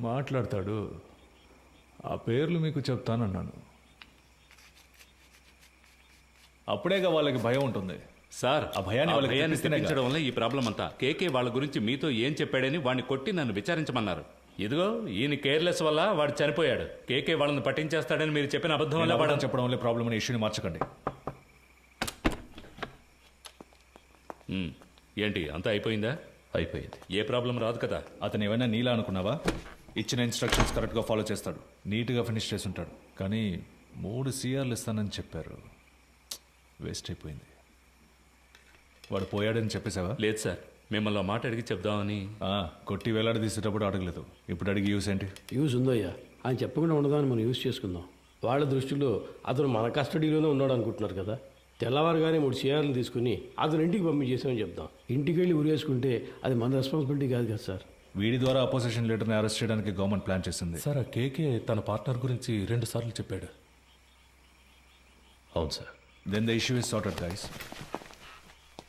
మాట్లాడతాడు. ఆ పేర్లు మీకు చెప్తానన్నాను. అప్పుడేగా వాళ్ళకి భయం ఉంటుంది. సార్ ఆ భయాన్ని వాళ్ళకి భయాన్ని తెప్పిస్తేనే తెప్పించడం వల్ల ఈ ప్రాబ్లం అంతా. కేకే వాళ్ళ గురించి మీతో ఏం చెప్పాడని వాడిని కొట్టి నన్ను విచారించమన్నారు. ఇదిగో ఈయన కేర్లెస్ వల్ల వాడు చనిపోయాడు. కేకే వాళ్ళని పట్టించేస్తాడని మీరు చెప్పిన అబద్ధం వల్ల వాడు చెప్పడం వల్ల ప్రాబ్లం అనే ఇష్యూని మార్చకండి. ఏంటి అంతా అయిపోయిందా? అయిపోయింది. ఏ ప్రాబ్లం రాదు కదా. అతను ఏమైనా నీలా అనుకున్నావా? ఇచ్చిన ఇన్స్ట్రక్షన్స్ కరెక్ట్గా ఫాలో చేస్తాడు, నీట్గా ఫినిష్ చేసి ఉంటాడు. కానీ 3 CRలు ఇస్తానని చెప్పారు. వేస్ట్ అయిపోయింది. వాడు పోయాడని చెప్పేసావా? లేదు సార్, మిమ్మల్ని మాట అడిగి చెప్దామని. కొట్టి వేలాడి తీసేటప్పుడు అడగలేదు, ఇప్పుడు అడిగి యూస్ ఏంటి? యూజ్ ఉందయ్యా, ఆయన చెప్పకుండా ఉండదాన్ని మనం యూజ్ చేసుకుందాం. వాళ్ళ దృష్టిలో అతను మన కస్టడీలోనే ఉన్నాడు అనుకుంటున్నారు కదా. తెల్లవారుగానే 3 CRలు తీసుకుని అతను ఇంటికి పంపించేసామని చెప్తాం. ఇంటికి వెళ్ళి ఉరేసుకుంటే అది మన రెస్పాన్సిబిలిటీ కాదు కదా సార్. వీడి ద్వారా అపోజిషన్ లీడర్ని అరెస్ట్ చేయడానికి గవర్నమెంట్ ప్లాన్ చేసింది. సార్ ఆ కేకే తన పార్ట్నర్ గురించి 2 సార్లు చెప్పాడు. అవును sir. Then the issue is sorted guys.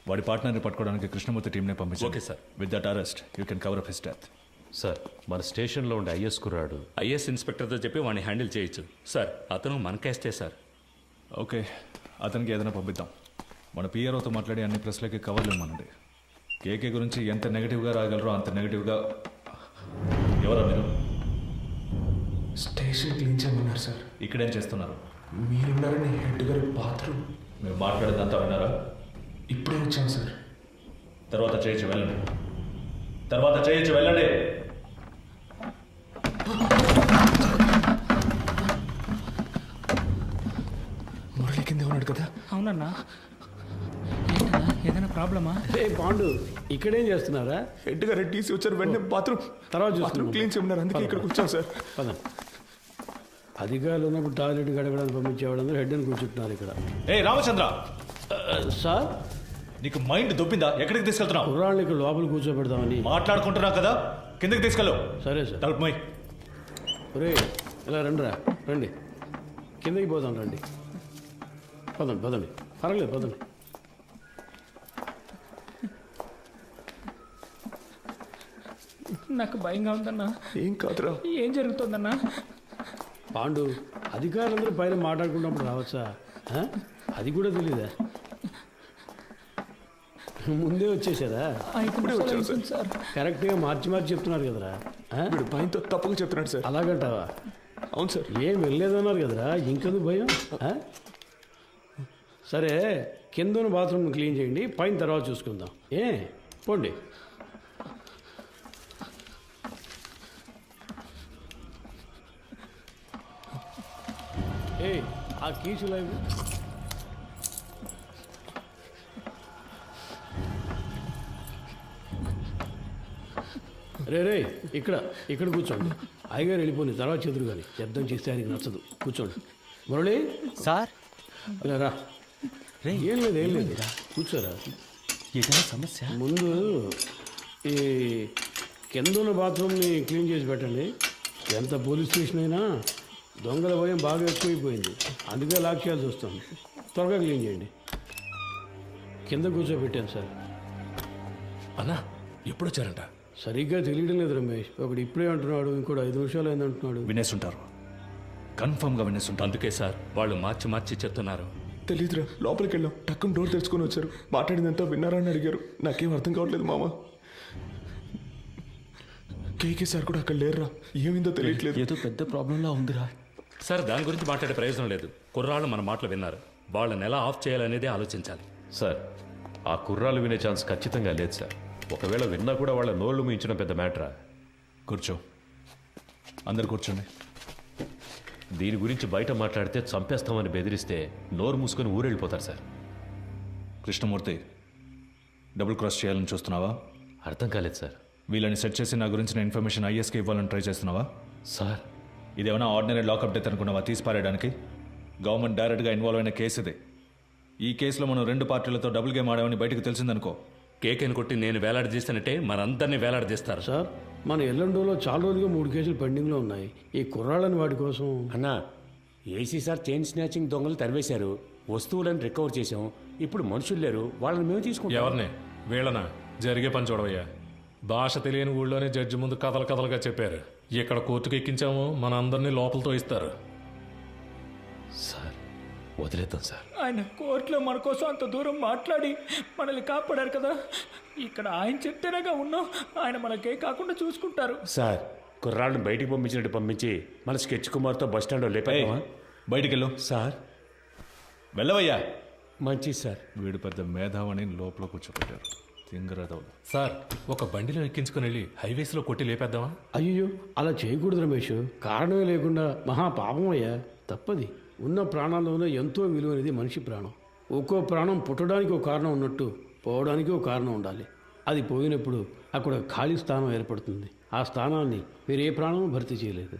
వాడి పార్ట్నర్ని పట్టుకోవడానికి కృష్ణమూర్తి టీంనే పంపించారు. Okay sir. With that arrest you can cover up his death. Sir మన స్టేషన్లో ఉండే ఐఎస్ కుర్రాడు ఐఎస్ ఇన్స్పెక్టర్తో చెప్పి వాడిని హ్యాండిల్ చేయొచ్చు సార్. అతను మన కేస్టే సార్. ఓకే, అతనికి ఏదైనా పంపిద్దాం. మన పిఆర్ఓతో మాట్లాడి అన్ని ప్రెస్లకి కవర్లు ఇవ్వమనండి. కేకే గురించి ఎంత నెగిటివ్గా రాగలరో అంత నెగిటివ్గా. ఎవరా మీరు? స్టేషన్ క్లీన్ చేయమన్నారు సార్. ఇక్కడేం చేస్తున్నారు? మీరున్నారని హెడ్ గారు బాత్రూమ్. మీరు మాట్లాడేదంతా విన్నారా? ఇప్పుడే వచ్చాం సార్. తర్వాత చేయొచ్చు, వెళ్ళండి. తర్వాత చేయొచ్చు, వెళ్ళండి. మురళి కింద ఉన్నాడు కదా. అవునన్నా. ఏంటన్నా, ఏదైనా ప్రాబ్లమా? ఏ పాండు, ఇక్కడేం చేస్తున్నారా? హెడ్ గారు టీసీ వచ్చారు, వెంటనే బాత్రూమ్ తర్వాత బాత్రూమ్ చూసుకుందాం. క్లీన్ చేయమన్నారు, అందుకే ఇక్కడికి వచ్చాం సార్. పద. అధికారులు ఉన్నప్పుడు టాయిలెట్ గడగడానికి పంపించేవాళ్ళందరూ హెడ్ అని కూర్చుంటున్నారు ఇక్కడ. ఏ రామచంద్ర, సార్, నీకు మైండ్ దొబ్బిందా? ఎక్కడికి తీసుకెళ్తున్నావు? కుర్రాళ్ళని ఇక్కడ లోపల కూర్చోబెడదామని. మాట్లాడుకుంటున్నావు కదా, కిందకి తీసుకెళ్ళు. సరే సార్. తలుపు మై. ఒరే, ఇలా రండిరా, రండి. కిందకి పోదాం, రండి. పదండి పదండి, పర్వాలేదు పదండి. నాకు భయంగా ఉందన్నా. ఏం కాదురా. ఏం జరుగుతుందన్నా? పాండు, అధికారులందరూ పైన మాట్లాడుకున్నప్పుడు రావచ్చా? అది కూడా తెలీదా? ముందే వచ్చేసారా? ఇప్పుడే వచ్చాను సార్. సార్, కరెక్ట్గా మార్చి చెప్తున్నారు కదరా. వీడు భయంతో తప్పుగా చెప్తున్నాడు సార్. అలాగంటావా? అవును సార్. ఏం వెళ్ళలేదన్నారు కదరా, ఇంకెందుకు భయం? సరే, కింద బాత్రూమ్ క్లీన్ చేయండి, పైన తర్వాత చూసుకుందాం. పోండి. ఆ కీసులు అవి రే ఇక్కడ కూర్చోండి. అయ్యగారు వెళ్ళిపోయి తర్వాత చెదురు కానీ శబ్దం చేస్తే ఆయనకి నచ్చదు. కూర్చోండి. మురళి సార్, ఇలా రా. ఏం లేదు కూర్చోరా. ఏదైనా సమస్య? ముందు ఈ కింద ఉన్న బాత్రూమ్ని క్లీన్ చేసి పెట్టండి. ఎంత పోలీస్ స్టేషన్ అయినా దొంగల భయం బాగా ఎక్కువైపోయింది, అందుకే లాక్ చేయాల్సి వస్తుంది. త్వరగా క్లీన్ చేయండి. కింద కూర్చోబెట్టాను సార్. అన్నా ఎప్పుడు వచ్చారంట? సరిగ్గా తెలియడం లేదు రమేష్. ఒకడు ఇప్పుడే అంటున్నాడు, ఇంకోటి 5 నిమిషాలు అయిందంటున్నాడు. వినేస్తుంటారు, కన్ఫర్మ్గా వినేస్తుంటారు. అందుకే సార్ వాళ్ళు మార్చి చెప్తున్నారు. తెలీదురా, లోపలికి వెళ్ళాం, టక్కున డోర్ తెరుచుకొని వచ్చారు. మాట్లాడిందంతా విన్నారా అని అడిగారు. నాకేం అర్థం కావట్లేదు మామ. కేకే సార్ కూడా అక్కడ లేరురా, ఏమైందో తెలియట్లేదు. ఏదో పెద్ద ప్రాబ్లంలా ఉందిరా. సార్ దాని గురించి మాట్లాడే ప్రయోజనం లేదు. కుర్రాళ్ళు మన మాటలు విన్నారు, వాళ్ళని ఎలా ఆఫ్ చేయాలనేదే ఆలోచించాలి. సార్ ఆ కుర్రాలు వినే ఛాన్స్ ఖచ్చితంగా లేదు సార్. ఒకవేళ విన్నా కూడా వాళ్ళ నోళ్లు మించిన పెద్ద మ్యాటరా. కూర్చో, అందరు కూర్చోండి. దీని గురించి బయట మాట్లాడితే చంపేస్తామని బెదిరిస్తే నోరు మూసుకొని ఊరెళ్ళిపోతారు సార్. కృష్ణమూర్తి, డబుల్ క్రాస్ చేయాలని చూస్తున్నావా? అర్థం కాలేదు సార్. వీళ్ళని సెట్ చేసి నా గురించిన ఇన్ఫర్మేషన్ ఐఎస్కి ఇవ్వాలని ట్రై చేస్తున్నావా? సార్ ఇదేమైనా ఆర్డినరీ లాకప్ డెత్ అనుకున్నావా తీసి పారేయడానికి? గవర్నమెంట్ డైరెక్ట్గా ఇన్వాల్వ్ అయిన కేసు ఇది. ఈ కేసులో మనం 2 పార్టీలతో డబుల్ గేమ్ ఆడామని బయటకు తెలిసిందనుకో, కేకేని కొట్టి నేను వేలాడదీస్తానంటే మనందరినీ వేలాడదీస్తారు. సార్, మన ఎల్లండోలో చాలా రోజులుగా 3 కేసులు పెండింగ్లో ఉన్నాయి. ఈ కుర్రాళ్ళని వాటి కోసం. అన్నా, ఏసీ సార్ చైన్ స్నాచింగ్ దొంగలు తరివేశారు, వస్తువులను రికవర్ చేశాం. ఇప్పుడు మనుషులు లేరు, వాళ్ళని మేము తీసుకుంటాం. ఎవరిని? వీళ్ళనా? జరిగే పని చూడవయ్యా. భాష తెలియని ఊళ్ళోనే జడ్జి ముందు కథలు కథలుగా చెప్పారు. ఇక్కడ కోర్టుకు ఎక్కించాము, మన అందరినీ లోపలతో ఇస్తారు. సార్ వదిలేద్దాం సార్. ఆయన కోర్టులో మన కోసం అంత దూరం మాట్లాడి మనల్ని కాపాడారు కదా, ఇక్కడ ఆయన చెప్తేనేగా ఉన్నాం. ఆయన మనకే కాకుండా చూసుకుంటారు. సార్, కుర్రాళ్ళని బయటికి పంపించినట్టు పంపించి మన స్కెచ్ కుమార్తో బస్ స్టాండ్లో లేపామా? బయటికెళ్ళు. సార్, వెళ్ళవయ్యా. మంచిది సార్. వీడు పెద్ద మేధావని లోపల కూర్చోబెట్టారు. తింగరదవులు. సార్, ఒక బండిలో ఎక్కించుకుని వెళ్ళి హైవేస్లో కొట్టి లేపేద్దామా? అయ్యో, అలా చేయకూడదు రమేష్. కారణమే లేకుండా మహా పాపం అయ్యా, తప్పది. ఉన్న ప్రాణాల్లోనే ఎంతో విలువైనది మనిషి ప్రాణం. ఒక్కో ప్రాణం పుట్టడానికి ఒక కారణం ఉన్నట్టు పోవడానికి ఒక కారణం ఉండాలి. అది పోయినప్పుడు అక్కడ ఖాళీ స్థానం ఏర్పడుతుంది. ఆ స్థానాన్ని వేరే ప్రాణం భర్తీ చేయలేదు.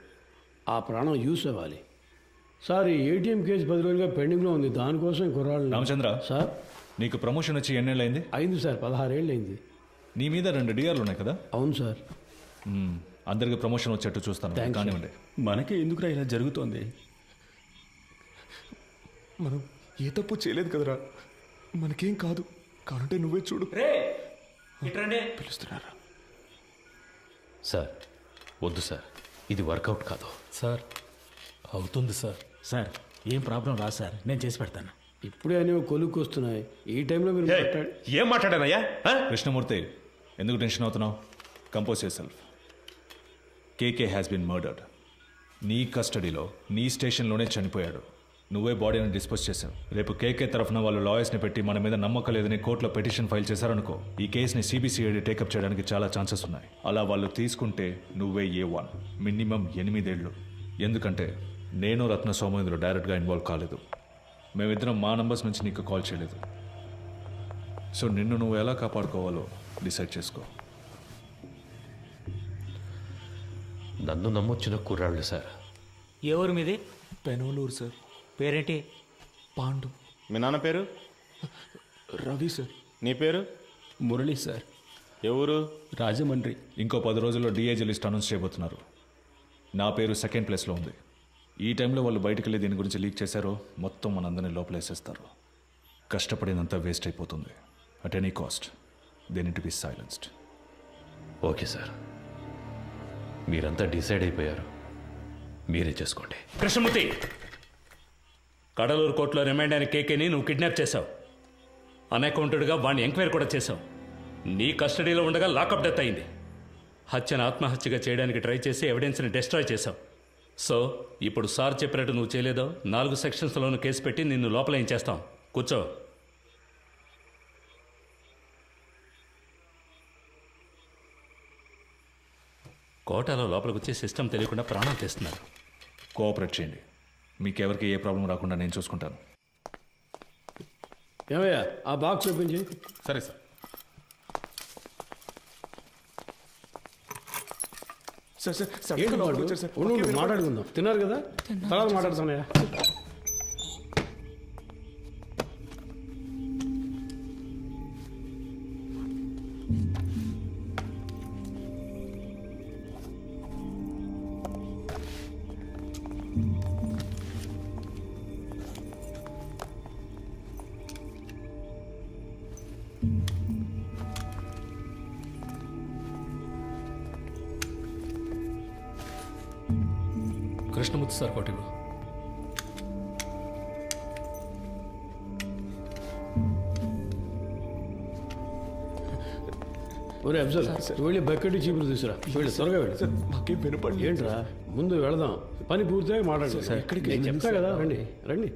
ఆ ప్రాణం యూస్ అవ్వాలి. సార్, ఈ ఏటీఎం కేసు 10 రోజులుగా పెండింగ్లో ఉంది. దానికోసం ఈ కుర్రాళ్ళు. రామచంద్ర, సార్, నీకు ప్రమోషన్ వచ్చి ఎన్నేళ్ళైంది? అయింది సార్, 16 ఏళ్ళు అయింది. నీ మీద 2 డిఆర్లు ఉన్నాయి కదా? అవును సార్. అందరికి ప్రమోషన్ వచ్చేట్టు చూస్తాను. Thanks, కానివ్వండి. మనకే ఎందుకురా ఇలా జరుగుతోంది? మనం ఏ తప్పు చేయలేదు కదరా, మనకేం కాదు. కానంటే నువ్వే చూడు. పిలుస్తున్నారా? సార్ వద్దు సార్, ఇది వర్కౌట్ కాదు. సార్, అవుతుంది సార్. సార్, ఏం ప్రాబ్లం రా సార్, నేను చేసి పెడతాను. ఇప్పుడే అనేవి కొలుక్కి వస్తున్నాయి. ఈ టైంలో మీరు మాట్లాడి ఏం మాట్లాడానయ్యా? కృష్ణమూర్తి, ఎందుకు టెన్షన్ అవుతున్నావు? Compose yourself. KK has been murdered. నీ కస్టడీలో, నీ స్టేషన్లోనే చనిపోయాడు. నువ్వే బాడీని డిస్పోజ్ చేశావు. రేపు కేకే తరఫున వాళ్ళు లాయర్స్ని పెట్టి మన మీద నమ్మకం లేదని కోర్టులో పిటిషన్ ఫైల్ చేశారనుకో, ఈ కేసుని సిబిసిఐడి టేకప్ చేయడానికి చాలా ఛాన్సెస్ ఉన్నాయి. అలా వాళ్ళు తీసుకుంటే నువ్వే A1, మినిమం 8 ఏళ్ళు. ఎందుకంటే నేను రత్న సోమేంద్ర డైరెక్ట్గా ఇన్వాల్వ్ కాలేదు. మేమిద్దరం మా నంబర్స్ నుంచి నీకు కాల్ చేయలేదు. సో నిన్ను నువ్వు ఎలా కాపాడుకోవాలో డిసైడ్ చేసుకో. నన్ను నమ్మొచ్చిన కుర్రాళ్ళు సార్. ఎవరు మీది? పెనోలూరు సార్. పేరేంటి? పాండు. మీ నాన్న పేరు? రవి సార్. నీ పేరు? మురళి సార్, ఎవరు? రాజమండ్రి. ఇంకో 10 రోజుల్లో డిఐజీ లిస్ట్ అనౌన్స్ చేయబోతున్నారు. నా పేరు 2nd ప్లేస్లో ఉంది. ఈ టైంలో వాళ్ళు బయటకు వెళ్ళి దీని గురించి లీక్ చేశారో మొత్తం మనందరినీ లోపలేసేస్తారు. కష్టపడినంత వేస్ట్ అయిపోతుంది. At any cost they need to be silenced. Okay sir, మీరంతా డిసైడ్ అయిపోయారు, మీరే చేసుకోండి. కృష్ణమూర్తి, కడలూరు కోర్టులో రిమైండ్ అయిన కేకేని నువ్వు కిడ్నాప్ చేశావు. అన్అకౌంటెడ్గా వాడిని ఎంక్వైరీ కూడా చేశావు. నీ కస్టడీలో ఉండగా లాకప్ డెత్ అయింది. హత్యను ఆత్మహత్యగా చేయడానికి ట్రై చేసి ఎవిడెన్స్ని డిస్ట్రాయ్ చేశావు. సో ఇప్పుడు సార్ చెప్పినట్టు నువ్వు చేయలేదో 4 సెక్షన్స్లోనూ కేసు పెట్టి నిన్ను లోపల ఏం చేస్తాం. కూర్చో. కోటాలో లోపలికి వచ్చి సిస్టమ్ తెలియకుండా ప్రాణాలు తీస్తున్నారు. కోఆపరేట్ చేయండి. మీకెవరికి ఏ ప్రాబ్లం రాకుండా నేను చూసుకుంటాను. ఏమయ్యా, ఆ బాక్స్ ఓపెన్ చేయి. సరే సార్. సార్ సార్ సార్, ఏంటి లోపలికి వాడు? వచ్చారు సార్. ఉండు, ఉండు, మాట్లాడుకుందాం. తిన్నారు కదా, తర్వాత మాట్లాడుతున్నాయా? కృష్ణమూర్తి సార్ కోటి. ఒరే అఫ్జల్, నువ్వు వెళ్ళి బకెట్ చీపులు తీసురా. వెళ్ళి త్వరగా వెళ్ళి. సార్, మాకేం వినపడలేదు. ఏంట్రా, ముందు వెళదాం. పని పూర్తిగా మాట్లాడు. నేను చెప్తా కదా, రండి రండి.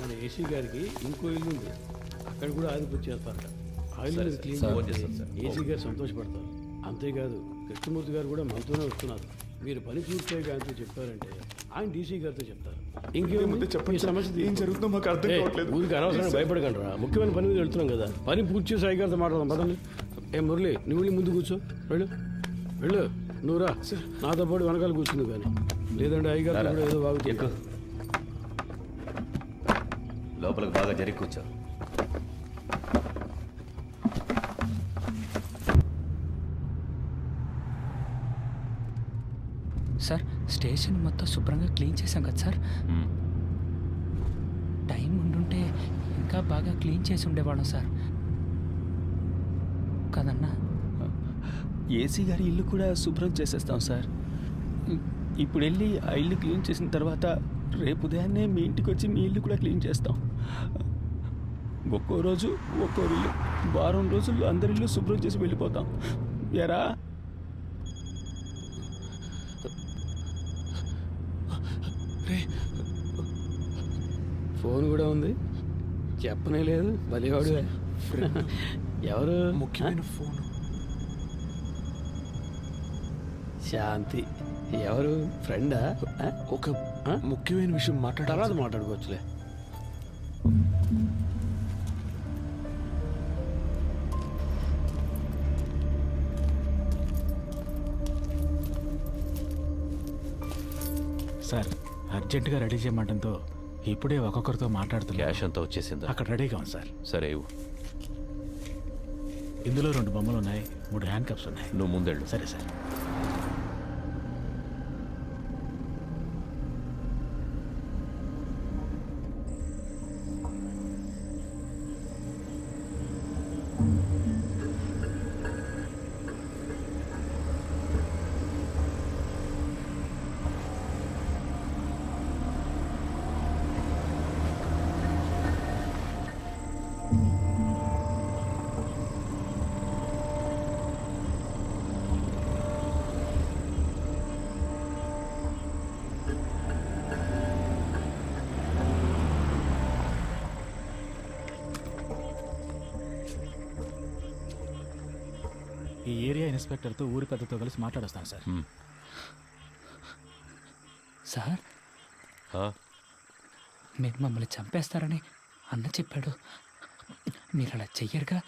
మన ఏసీ గారికి ఇంకో ఇల్లు ఉంది, అక్కడ కూడా ఆదిపూర్తి చేస్తారట. ఆయిల్ క్లీన్ ఏసీ గారు సంతోషపడతారు. అంతేకాదు, కృష్ణమూర్తి గారు కూడా మనతోనే వస్తున్నారు. మీరు పని పూర్తిగా ఆయనతో చెప్పారంటే ఆయన డీసీ గారితో చెప్తారు. ఇంకేముంది చెప్పండి. సమస్య ఏం జరుగుతుందో మాకు అర్థం కావట్లేదు. ఊరికి అనవసరంగా భయపడకండి రా. ముఖ్యమైన పని మీద వెళ్తున్నాం కదా, పని పూర్తి చేసి అయ్యగారితో మాట్లాడదాం. పదండి. ఏ మురళి, నువ్వు వెళ్ళి ముందు కూర్చో. వెళ్ళు వెళ్ళు. నువ్వు రా, నాతో పాటు వెనకాల కూర్చుంది. కానీ లేదంటే అయ్యగారు కూడా ఏదో బాగుంది. లోపలికి బాగా జరిగి కూర్చో. సార్, స్టేషన్ మొత్తం శుభ్రంగా క్లీన్ చేశాం కదా సార్. టైం ఉండుంటే ఇంకా బాగా క్లీన్ చేసి ఉండేవాళ్ళం సార్. కదా కదన్నా. ఏసీ గారి ఇల్లు కూడా శుభ్రం చేసేస్తాం సార్. ఇప్పుడు వెళ్ళి ఆ ఇల్లు క్లీన్ చేసిన తర్వాత రేపు ఉదయాన్నే మీ ఇంటికి వచ్చి మీ ఇల్లు కూడా క్లీన్ చేస్తాం. ఒక్కో రోజు ఒక్కో ఇల్లు, వారం రోజుల్లో అందరి ఇల్లు శుభ్రం చేసి వెళ్ళిపోతాం. ఎరా ఫోన్ కూడా ఉంది, చెప్పనే లేదు. బలివాడు ఎవరు? ముఖ్యమైన ఫోన్. శాంతి ఎవరు? ఫ్రెండా? ఒక ముఖ్యమైన విషయం తర్వాత మాట్లాడాలి. మాట్లాడుకోవచ్చులే. సార్ అర్జెంటుగా రెడీ చేయమంటంతో ఇప్పుడే ఒక్కొక్కరితో మాట్లాడుతున్నా. క్యాష్ అంతా వచ్చేసిందా? అక్కడ రెడీగా ఉంది సార్. సరే ఇవ్వు. ఇందులో 2 బొమ్మలు ఉన్నాయి, 3 హ్యాండ్ కప్స్ ఉన్నాయి. నువ్వు ముందెళ్ళు. సరే సార్. ఈ ఏరియా ఇన్స్పెక్టర్తో ఊరి పెద్దతో కలిసి మాట్లాడొస్తాను సార్. సార్ ఆ? మీరు మమ్మల్ని చంపేస్తారని అన్న చెప్పాడు. మీరు అలా చెయ్యరుగా?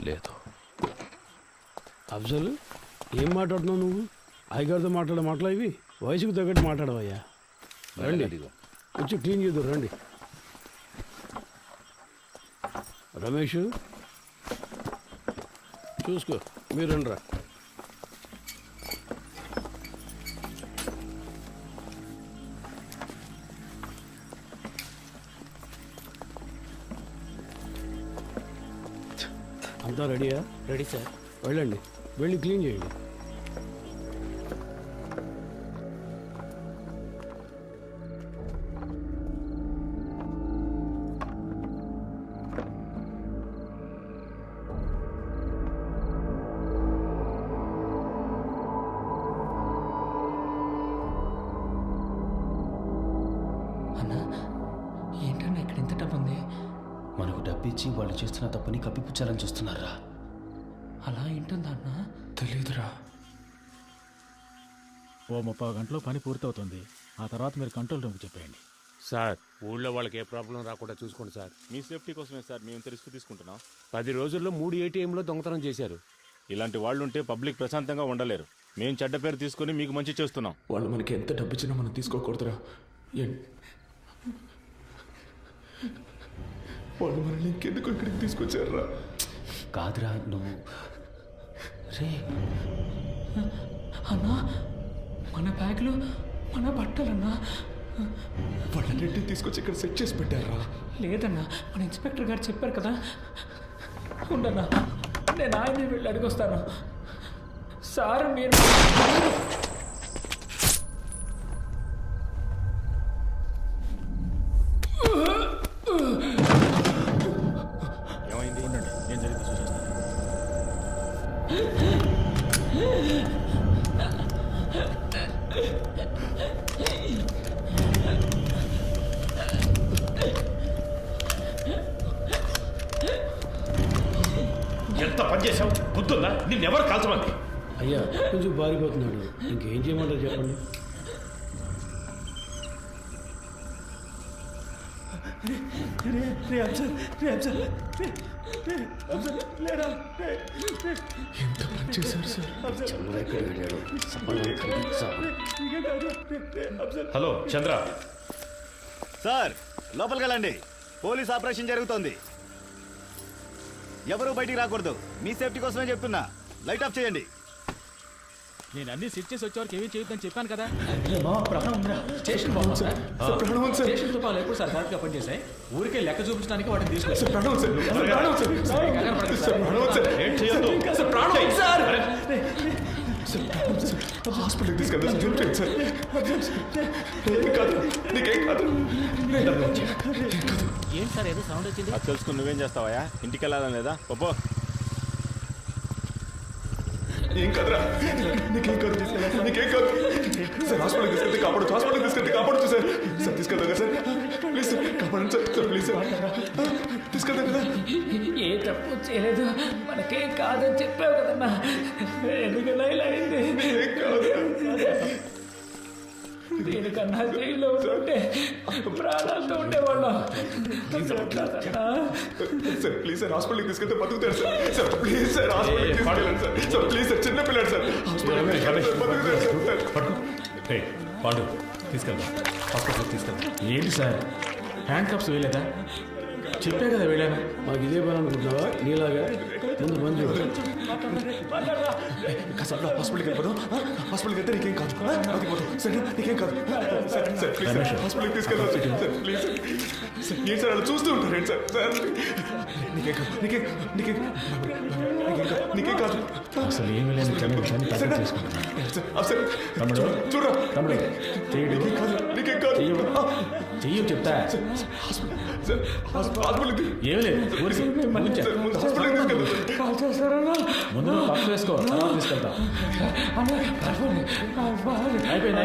లేదు. అఫ్జల్, ఏం మాట్లాడుతున్నావు నువ్వు? అయ్యగారితో మాట్లాడే మాటలు ఇవి? వయసుకు తగ్గట్టు మాట్లాడవయ్యా. రండి, వచ్చి క్లీన్ చేద్దాం. రండి రమేష్, చూసుకో. మీరు రండిరా. అంతా రెడీయా? Ready sir. వెళ్ళండి, వెళ్ళి క్లీన్ చేయండి. అన్నా, ఏంటన్నా ఇక్కడ ఎంత డబ్బు ఉంది? మనకు డబ్బిచ్చి వాళ్ళు చేస్తున్న తప్పుని కప్పిపుచ్చాలని చూస్తున్నారా? అలా ఏంటుందా అన్నా? తెలీదురా. ఓ 30 గంటలో పని పూర్తవుతుంది. ఆ తర్వాత మీరు కంట్రోల్ రూమ్కి చెప్పేయండి. సార్, ఊళ్ళో వాళ్ళకి ఏ ప్రాబ్లం రాకుండా చూసుకోండి సార్. మీ సేఫ్టీ కోసమే సార్ మేము రిస్క్ తీసుకుంటున్నాం. 10 రోజుల్లో 3 ATMలో దొంగతనం చేశారు. ఇలాంటి వాళ్ళు ఉంటే పబ్లిక్ ప్రశాంతంగా ఉండలేరు. మేము చెడ్డ పేరు తీసుకొని మీకు మంచి చేస్తున్నాం. వాళ్ళు మనకి ఎంత డబ్బు ఇచ్చినా మనం తీసుకోకూడదురా. వాళ్ళు మనల్ని ఇంకెందుకు ఇక్కడికి తీసుకొచ్చారా? కాదురా నువ్వు. రే అన్నా, మన బ్యాగులు, మన బట్టలన్నా. వాళ్ళన్నింటినీ తీసుకొచ్చి ఇక్కడ సెట్ చేసి పెట్టారా? లేదన్నా, మన ఇన్స్పెక్టర్ గారు చెప్పారు కదా. ఉండన్నా, నేను ఆయన్ని వెళ్ళి అడిగొస్తాను. సార్ మీరు ఏమైంది? ఉండండి, నేను జరిగితే చూసేస్తాను. ఎంత పని చేసావు? బుద్ధుందా? నిన్నెవరు కాల్చమంది? అయ్యా, కొంచెం బారిపోతున్నాడు. ఇంకేం చేయమంటారు చెప్పండి. ఎంత పని చేశారు సార్? హలో చంద్ర. సార్ లోపలికి వెళ్ళండి. పోలీస్ ఆపరేషన్ జరుగుతోంది. ఎవరు బయటికి రాకూడదు. మీ సేఫ్టీ కోసమే చెప్తున్నా. లైట్ ఆఫ్ చేయండి. నేను అన్ని సెట్ చేసి వచ్చేవరకు ఏమీ చేయొద్దని చెప్పాను కదా. స్టేషన్ బాగుంది సార్. స్టేషన్తో పాలు ఎప్పుడు సార్ కరెక్ట్గా పనిచేసాయి. ఊరికే లెక్క చూపించడానికి వాటిని హాస్పిటల్కి తీసుకెళ్తాను సార్. ఏం కాదు, నీకేం కాదు. ఏంటి సార్ ఏదో సౌండ్ వచ్చింది? అది తెలుసుకుని నువ్వేం చేస్తావా? ఇంటికి వెళ్ళాలని లేదా? ఒప్పో. ఏం కాదురా, నీకేం కాదు, నీకేం కాదు సార్. హాస్పిటల్కి తీసుకెళ్తే కాపాడచ్చు, హాస్పిటల్కి తీసుకెళ్తే కాపాడచ్చు సార్. సార్ తీసుకెళ్తాం కదా సార్, ప్లీజ్ సార్, కాపాడండి సార్. సార్ ప్లీజ్ సార్, తీసుకెళ్తాం కదా. ఏ తప్పు చేయలేదు, మనకేం కాదని చెప్పావు కదన్నా. ఎందుకన్నా ఇలా అయింది? ఏం కాదు దీనికన్నా జైల్లో ఉంటే ప్రాణాలతో ఉండేవాళ్ళం. సార్ ప్లీజ్ సార్, హాస్పిటల్కి తీసుకెళ్తే బతుకుతాడు సార్. సార్ ప్లీజ్ సార్, హాస్పిటల్కి తీసుకెళ్ళండి సార్. సార్ ప్లీజ్ సార్, చిన్న పిల్లాడు సార్, హాస్పిటల్కి తీసుకెళ్ళండి సార్, బతుకుతాడు సార్. పాండు తీసుకెళ్దాం, హాస్పిటల్కి తీసుకెళ్దాం. ఏంటి సార్ హ్యాండ్ కప్స్ వేయలేదా? చెప్పే కదా వెళ్ళాను. మాకు ఇదే పని అనుకుంటున్నావా? నీలాగా ముందు పని చూడు. సార్ హాస్పిటల్కి వెళ్ళిపోదాం, హాస్పిటల్కి వెళ్తే నీకేం కాదు, బతికిపోతాం సరే, నీకేం కాదు. సార్ సార్ ప్లీజ్ సార్, హాస్పిటల్కి తీసుకెళ్దాం sir. Sir please sir. Sir ఏంటి సార్ అలా చూస్తూ ఉంటారు ఏంటి సార్? సార్ నీకేం కాదు, నీకేం నీకేం నీకేం కాదు. అసలు ఏమీ లేని విషయాన్ని సార్ చేసుకుంటాను. సార్ తమ్ముడు చూడరా, తమ్ముడు చెయ్యడు, నీకేం కాదు, నీకేం కాదు. చెయ్యు చెప్తా. సార్ హాస్పిటల్కి ఏమి లేదు ఊరికి ఊరించా. సార్ ముందు హాస్పిటల్కి తీసుకెళ్దాం సార్. కాల్ చేస్తారన్నా. ముందు నువ్వు పక్క వేసుకో, తర్వాత తీసుకెళ్తాం. అయిపోయింది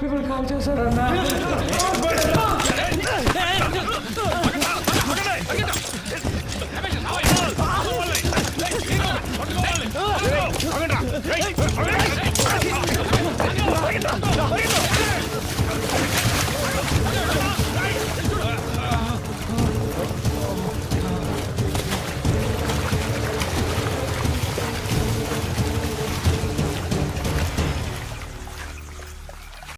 మిమ్మల్ని కాల్ చేస్తారన్నా.